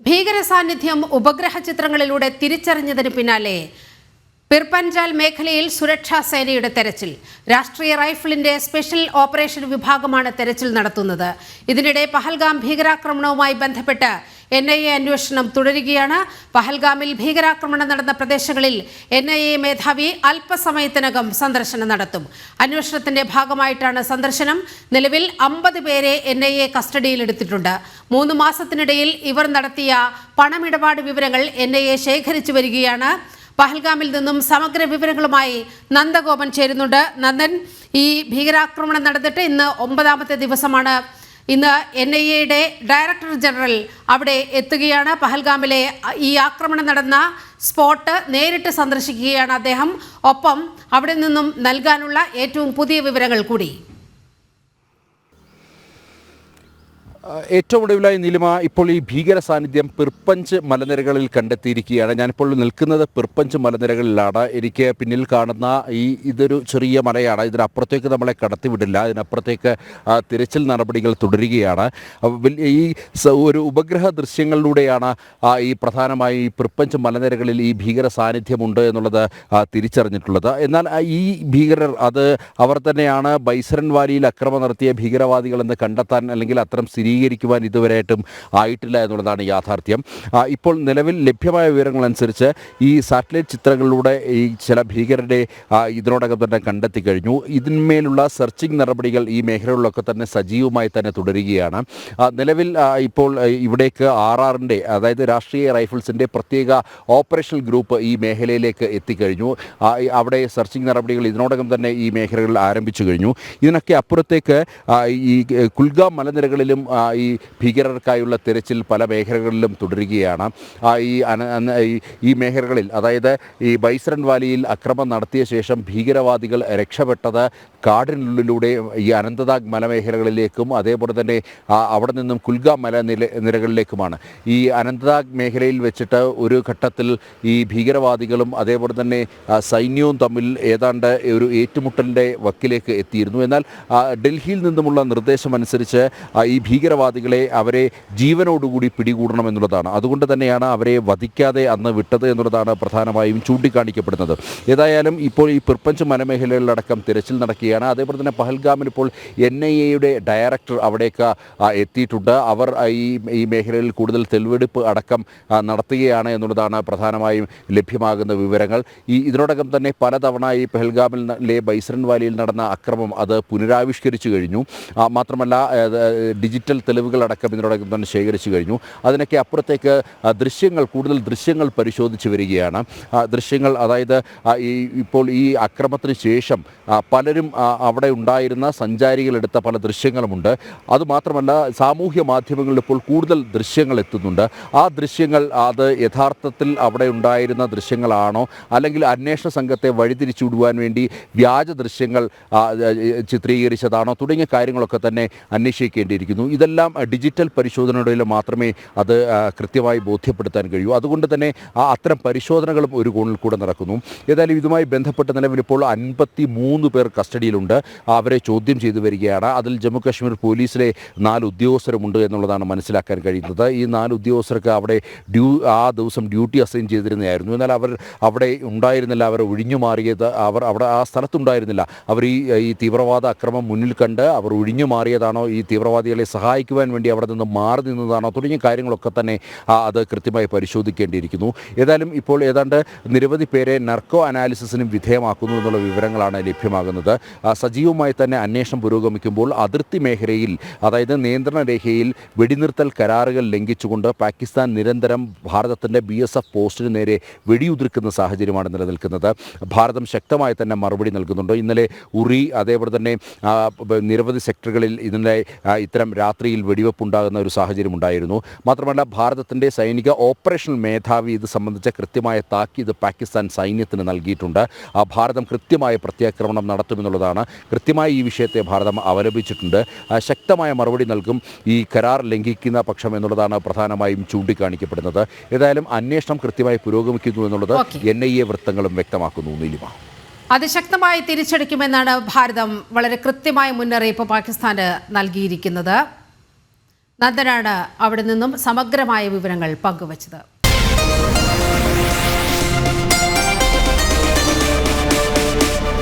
ഭീകര സാന്നിധ്യം ഉപഗ്രഹ ചിത്രങ്ങളിലൂടെ തിരിച്ചറിഞ്ഞതിന് പിന്നാലെ പിർപഞ്ചാൽ മേഖലയിൽ സുരക്ഷാ സേനയുടെ തെരച്ചിൽ. രാഷ്ട്രീയ റൈഫിളിന്റെ സ്പെഷ്യൽ ഓപ്പറേഷൻ വിഭാഗമാണ് തെരച്ചിൽ നടത്തുന്നത്. ഇതിനിടെ പഹൽഗാം ഭീകരാക്രമണവുമായി ബന്ധപ്പെട്ട് NIA അന്വേഷണം തുടരുകയാണ്. പഹൽഗാമിൽ ഭീകരാക്രമണം നടന്ന പ്രദേശങ്ങളിൽ NIA മേധാവി അല്പസമയത്തിനകം സന്ദർശനം നടത്തും. അന്വേഷണത്തിന്റെ ഭാഗമായിട്ടാണ് സന്ദർശനം. നിലവിൽ 50 പേരെ NIA കസ്റ്റഡിയിലെടുത്തിട്ടുണ്ട്. 3 മാസത്തിനിടയിൽ ഇവർ നടത്തിയ പണമിടപാട് വിവരങ്ങൾ NIA ശേഖരിച്ചു വരികയാണ്. പഹൽഗാമിൽ നിന്നും സമഗ്ര വിവരങ്ങളുമായി നന്ദഗോപൻ ചേരുന്നുണ്ട്. നന്ദൻ, ഈ ഭീകരാക്രമണം നടന്നിട്ട് ഇന്ന് 9ാമത്തെ ദിവസമാണ്. ഇന്ന് NIA ഡയറക്ടർ ജനറൽ അവിടെ എത്തുകയാണ്. പഹൽഗാമിലെ ഈ ആക്രമണം നടന്ന സ്പോട്ട് നേരിട്ട് സന്ദർശിക്കുകയാണ് അദ്ദേഹം. ഒപ്പം അവിടെ നിന്നും നൽകാനുള്ള ഏറ്റവും പുതിയ വിവരങ്ങൾ കൂടി. ഏറ്റവും ഒടുവിലായി നീലിമ, ഇപ്പോൾ ഈ ഭീകര സാന്നിധ്യം പിർപഞ്ച് മലനിരകളിൽ കണ്ടെത്തിയിരിക്കുകയാണ്. ഞാനിപ്പോൾ നിൽക്കുന്നത് പിർപഞ്ച് മലനിരകളിലാണ്. എനിക്ക് പിന്നിൽ കാണുന്ന ഇതൊരു ചെറിയ മലയാണ്. ഇതിനപ്പുറത്തേക്ക് നമ്മളെ കടത്തിവിടില്ല. ഇതിനപ്പുറത്തേക്ക് തിരച്ചിൽ നടപടികൾ തുടരുകയാണ്. ഈ ഒരു ഉപഗ്രഹ ദൃശ്യങ്ങളിലൂടെയാണ് ഈ പ്രധാനമായി ഈ പിർപഞ്ച് മലനിരകളിൽ ഈ ഭീകര സാന്നിധ്യമുണ്ട് എന്നുള്ളത് തിരിച്ചറിഞ്ഞിട്ടുള്ളത്. എന്നാൽ ഈ ഭീകരർ അവർ തന്നെയാണ് ബൈസരൻ വാലിയിൽ അക്രമം നടത്തിയ ഭീകരവാദികളെന്ന് കണ്ടെത്താൻ അല്ലെങ്കിൽ അത്തരം സ്ഥിരീകരിക്കുവാൻ ഇതുവരെയായിട്ടും ആയിട്ടില്ല എന്നുള്ളതാണ് യാഥാർത്ഥ്യം. ഇപ്പോൾ നിലവിൽ ലഭ്യമായ വിവരങ്ങളനുസരിച്ച് ഈ സാറ്റലൈറ്റ് ചിത്രങ്ങളിലൂടെ ഈ ചില ഭീകരരെ ഇതിനോടകം തന്നെ കണ്ടെത്തി കഴിഞ്ഞു. ഇതിന്മേലുള്ള സെർച്ചിങ് നടപടികൾ ഈ മേഖലകളിലൊക്കെ തന്നെ സജീവമായി തന്നെ തുടരുകയാണ്. നിലവിൽ ഇപ്പോൾ ഇവിടേക്ക് RRന്റെ അതായത് രാഷ്ട്രീയ റൈഫിൾസിൻ്റെ പ്രത്യേക ഓപ്പറേഷണൽ ഗ്രൂപ്പ് ഈ മേഖലയിലേക്ക് എത്തിക്കഴിഞ്ഞു. അവിടെ സെർച്ചിങ് നടപടികൾ ഇതിനോടകം തന്നെ ഈ മേഖലകളിൽ ആരംഭിച്ചു കഴിഞ്ഞു. ഇതിനൊക്കെ അപ്പുറത്തേക്ക് ഈ കുൽഗാം മലനിരകളിലും ഈ ഭീകരർക്കായുള്ള തിരച്ചിൽ പല മേഖലകളിലും തുടരുകയാണ്. ഈ മേഖലകളിൽ അതായത് ഈ ബൈസരൻ വാലിയിൽ അക്രമം നടത്തിയ ശേഷം ഭീകരവാദികൾ രക്ഷപ്പെട്ടത് കാടിനുള്ളിലൂടെ ഈ അനന്തനാഗ് മലമേഖലകളിലേക്കും അതേപോലെ തന്നെ അവിടെ നിന്നും കുൽഗാം മലനിരകളിലേക്കുമാണ്. ഈ അനന്തനാഗ് മേഖലയിൽ വെച്ചിട്ട് ഒരു ഘട്ടത്തിൽ ഈ ഭീകരവാദികളും അതേപോലെ തന്നെ സൈന്യവും തമ്മിൽ ഏതാണ്ട് ഒരു ഏറ്റുമുട്ടലിൻ്റെ വക്കിലേക്ക് എത്തിയിരുന്നു. എന്നാൽ ഡൽഹിയിൽ നിന്നുമുള്ള നിർദ്ദേശമനുസരിച്ച് ഈ ഭീകരവാദികളെ അവരെ ജീവനോടുകൂടി പിടികൂടണമെന്നുള്ളതാണ്. അതുകൊണ്ട് തന്നെയാണ് അവരെ വധിക്കാതെ അന്ന് വിട്ടത് എന്നുള്ളതാണ് പ്രധാനമായും ചൂണ്ടിക്കാണിക്കപ്പെടുന്നത്. ഏതായാലും ഇപ്പോൾ ഈ പിർപഞ്ച് മലമേഖലകളിലടക്കം തിരച്ചിൽ നടക്കുകയാണ്. അതേപോലെ തന്നെ പഹൽഗാമിൽ ഇപ്പോൾ NIA ഡയറക്ടർ അവിടേക്ക് എത്തിയിട്ടുണ്ട്. അവർ ഈ മേഖലയിൽ കൂടുതൽ തെളിവെടുപ്പ് അടക്കം നടത്തുകയാണ് എന്നുള്ളതാണ് പ്രധാനമായും ലഭ്യമാകുന്ന വിവരങ്ങൾ. ഇതിനോടകം തന്നെ പലതവണ ഈ പഹൽഗാമിലെ ബൈസരൻ വാലിയിൽ നടന്ന അക്രമം അത് പുനരാവിഷ്കരിച്ചു കഴിഞ്ഞു. മാത്രമല്ല ഡിജിറ്റൽ തെളിവുകളടക്കം ഇതിനോടകം തന്നെ ശേഖരിച്ചു കഴിഞ്ഞു. അതിനൊക്കെ അപ്പുറത്തേക്ക് കൂടുതൽ ദൃശ്യങ്ങൾ പരിശോധിച്ച് വരികയാണ്. ദൃശ്യങ്ങൾ അതായത് ഇപ്പോൾ ഈ അക്രമത്തിന് ശേഷം പലരും അവിടെ ഉണ്ടായിരുന്ന സഞ്ചാരികളെടുത്ത പല ദൃശ്യങ്ങളുമുണ്ട്. അതുമാത്രമല്ല സാമൂഹ്യ മാധ്യമങ്ങളിൽ ഇപ്പോൾ കൂടുതൽ ദൃശ്യങ്ങൾ എത്തുന്നുണ്ട്. ആ ദൃശ്യങ്ങൾ യഥാർത്ഥത്തിൽ അവിടെ ഉണ്ടായിരുന്ന ദൃശ്യങ്ങളാണോ അല്ലെങ്കിൽ അന്വേഷണ സംഘത്തെ വഴിതിരിച്ചുവിടുവാൻ വേണ്ടി വ്യാജ ദൃശ്യങ്ങൾ ചിത്രീകരിച്ചതാണോ തുടങ്ങിയ കാര്യങ്ങളൊക്കെ തന്നെ അന്വേഷിക്കേണ്ടിയിരിക്കുന്നു. ഇതെല്ലാം ഡിജിറ്റൽ പരിശോധനകളിൽ മാത്രമേ അത് കൃത്യമായി ബോധ്യപ്പെടുത്താൻ കഴിയൂ. അതുകൊണ്ട് തന്നെ അത്തരം പരിശോധനകളും ഒരു കോണിൽ കൂടെ നടക്കുന്നു. ഏതായാലും ഇതുമായി ബന്ധപ്പെട്ട നിലവിൽ ഇപ്പോൾ 53 പേർ കസ്റ്റഡിയിലുണ്ട്. അവരെ ചോദ്യം ചെയ്തു വരികയാണ്. അതിൽ ജമ്മു കാശ്മീർ പോലീസിലെ 4 ഉദ്യോഗസ്ഥരുമുണ്ട് എന്നുള്ളതാണ് മനസ്സിലാക്കാൻ കഴിയുന്നത്. ഈ 4 ഉദ്യോഗസ്ഥർക്ക് അവിടെ ആ ദിവസം ഡ്യൂട്ടി അസൈൻ ചെയ്തിരുന്നതായിരുന്നു. എന്നാൽ അവർ അവിടെ ഉണ്ടായിരുന്നില്ല. അവർ ഒഴിഞ്ഞു മാറിയത് അവർ അവിടെ ആ സ്ഥലത്തുണ്ടായിരുന്നില്ല. അവർ ഈ തീവ്രവാദ അക്രമം മുന്നിൽ കണ്ട് അവർ ഒഴിഞ്ഞു മാറിയതാണോ, ഈ തീവ്രവാദികളെ സഹായിക്കുവാൻ വേണ്ടി അവിടെ നിന്ന് മാറി നിന്നതാണോ തുടങ്ങിയ കാര്യങ്ങളൊക്കെ തന്നെ അത് കൃത്യമായി പരിശോധിക്കേണ്ടിയിരിക്കുന്നു. ഏതായാലും ഇപ്പോൾ ഏതാണ്ട് നിരവധി പേരെ നർക്കോ അനാലിസിസിനും വിധേയമാക്കുന്നു എന്നുള്ള വിവരങ്ങളാണ് ലഭ്യമാകുന്നത്. സജീവമായി തന്നെ അന്വേഷണം പുരോഗമിക്കുമ്പോൾ അതിർത്തി മേഖലയിൽ അതായത് നിയന്ത്രണ രേഖയിൽ വെടിനിർത്തൽ കരാറുകൾ ലംഘിച്ചുകൊണ്ട് പാകിസ്ഥാൻ നിരന്തരം ഭാരതത്തിൻ്റെ BSF പോസ്റ്റിന് നേരെ വെടിയുതിർക്കുന്ന സാഹചര്യമാണ് നിലനിൽക്കുന്നത്. ഭാരതം ശക്തമായി തന്നെ മറുപടി നൽകുന്നുണ്ട്. ഇന്നലെ ഉറി അതേപോലെ തന്നെ നിരവധി സെക്ടറുകളിൽ ഇന്നലെ ഇത്തരം രാത്രിയിൽ വെടിവെപ്പുണ്ടാകുന്ന ഒരു സാഹചര്യം ഉണ്ടായിരുന്നു. മാത്രമല്ല ഭാരതത്തിൻ്റെ സൈനിക ഓപ്പറേഷണൽ മേധാവി ഇത് സംബന്ധിച്ച കൃത്യമായ താക്കീത് പാകിസ്ഥാൻ സൈന്യത്തിന് നൽകിയിട്ടുണ്ട്. ഭാരതം കൃത്യമായ പ്രത്യാക്രമണം നടത്തുമെന്നുള്ളതാണ്. കൃത്യമായി ഈ വിഷയത്തെ ഭാരതം അവലംബിച്ചിട്ടുണ്ട്. ശക്തമായ മറുപടി നൽകും ഈ കരാർ ലംഘിക്കുന്ന പക്ഷം എന്നുള്ളതാണ് പ്രധാനമായും ചൂണ്ടിക്കാണിക്കപ്പെടുന്നത്. ഏതായാലും അന്വേഷണം കൃത്യമായി പുരോഗമിക്കുന്നു എന്നുള്ളത് NIA വൃത്തങ്ങളും വ്യക്തമാക്കുന്നു. നീലിമ, അതിശക്തമായി തിരിച്ചടിക്കുമെന്നാണ് ഭാരതം വളരെ കൃത്യമായ മുന്നറിയിപ്പ് പാകിസ്ഥാന് നൽകിയിരിക്കുന്നത്. നന്ദനാണ് അവിടെ നിന്നും സമഗ്രമായ വിവരങ്ങൾ പങ്കുവച്ചത്.